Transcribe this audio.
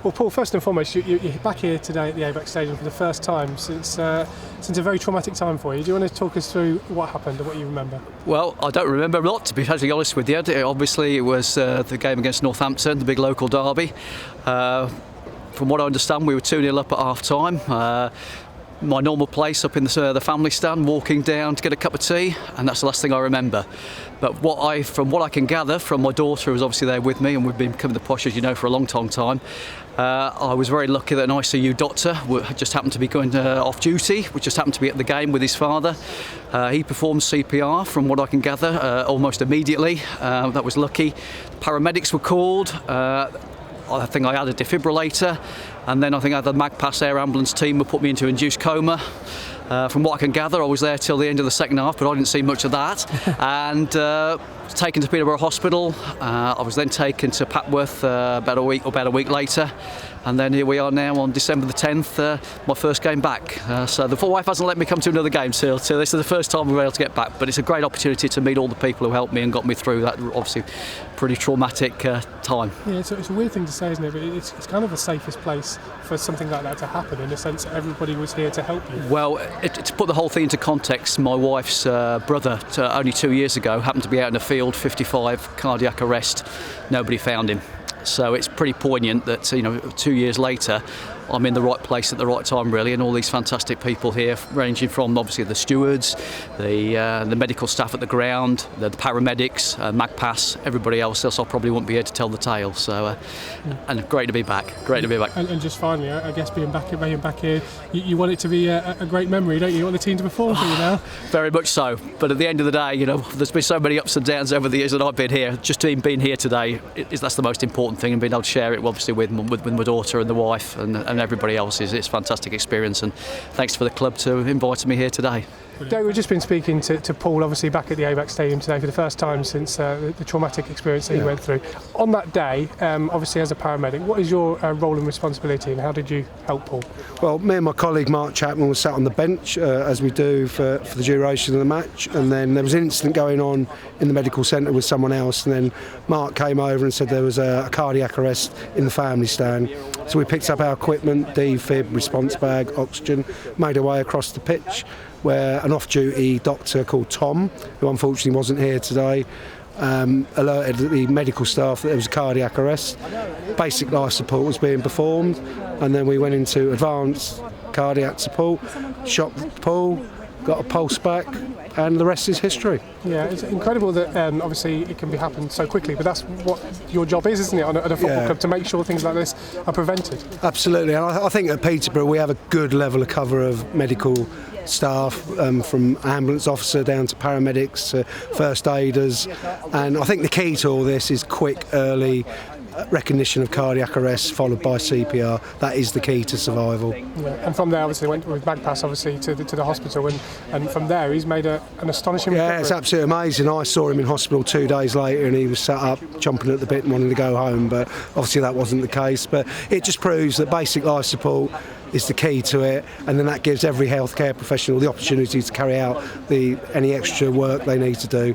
Well, Paul, first and foremost, you're back here today at the ABAX Stadium for the first time since a very traumatic time for you. Do you want to talk us through what happened and what you remember? Well, I don't remember a lot, to be totally honest with you. Obviously, it was the game against Northampton, the big local derby. From what I understand, we were 2-0 up at half-time. My normal place up in the family stand, walking down to get a cup of tea, and that's the last thing I remember. But from what I can gather from my daughter, who was obviously there with me, and we've been coming to Posh, as you know, for a long time, I was very lucky that an ICU doctor just happened to be going off duty, which just happened to be at the game with his father. He performed CPR, from what I can gather, almost immediately. That was lucky. Paramedics were called. I think I had a defibrillator, and then I think I had the MAGPAS air ambulance team who put me into induced coma. From what I can gather, I was there till the end of the second half, but I didn't see much of that. And taken to Peterborough Hospital. I was then taken to Papworth about a week later. And then here we are now on December the 10th, my first game back. So the wife hasn't let me come to another game still. So this is the first time we're able to get back. But it's a great opportunity to meet all the people who helped me and got me through that obviously pretty traumatic time. Yeah, it's a weird thing to say, isn't it? But it's kind of the safest place for something like that to happen, in a sense everybody was here to help you. Well, to put the whole thing into context, my wife's brother, only 2 years ago, happened to be out in the field, 55, cardiac arrest. Nobody found him. So it's pretty poignant that 2 years later I'm in the right place at the right time, really, and all these fantastic people here, ranging from obviously the stewards, the medical staff at the ground, the paramedics, MAGPAS, everybody else I probably wouldn't be here to tell the tale. So, and great to be back. And just finally, I guess being back here, you want it to be a great memory, don't you? You want the team to perform for you now. Very much so. But at the end of the day, there's been so many ups and downs over the years that I've been here. Just being here today, that's the most important thing, and being able to share it obviously with my daughter and the wife and everybody else it's a fantastic experience, and thanks for the club to inviting me here today. Derek, we've just been speaking to Paul, obviously back at the ABAX Stadium today for the first time since the traumatic experience that he went through. On that day, obviously as a paramedic, what is your role and responsibility, and how did you help Paul? Well, me and my colleague Mark Chapman were sat on the bench, as we do for the duration of the match, and then there was an incident going on in the medical centre with someone else, and then Mark came over and said there was a cardiac arrest in the family stand. So we picked up our equipment, defib, response bag, oxygen, made our way across the pitch, where an off-duty doctor called Tom, who unfortunately wasn't here today, alerted the medical staff that there was a cardiac arrest. Basic life support was being performed, and then we went into advanced cardiac support, shocked Paul, got a pulse back, and the rest is history. Yeah, it's incredible that obviously it can be happened so quickly, but that's what your job is, isn't it, at a football club, to make sure things like this are prevented? Absolutely, and I think at Peterborough we have a good level of cover of medical staff, from ambulance officer down to paramedics to first aiders, and I think the key to all this is quick, early recognition of cardiac arrest followed by CPR. That is the key to survival. Yeah. And from there, obviously, went with MAGPAS obviously to the hospital, and from there he's made an astonishing recovery. It's absolutely amazing. I saw him in hospital 2 days later, and he was sat up chomping at the bit and wanting to go home, but obviously that wasn't the case. But it just proves that basic life support is the key to it, and then that gives every healthcare professional the opportunity to carry out any extra work they need to do.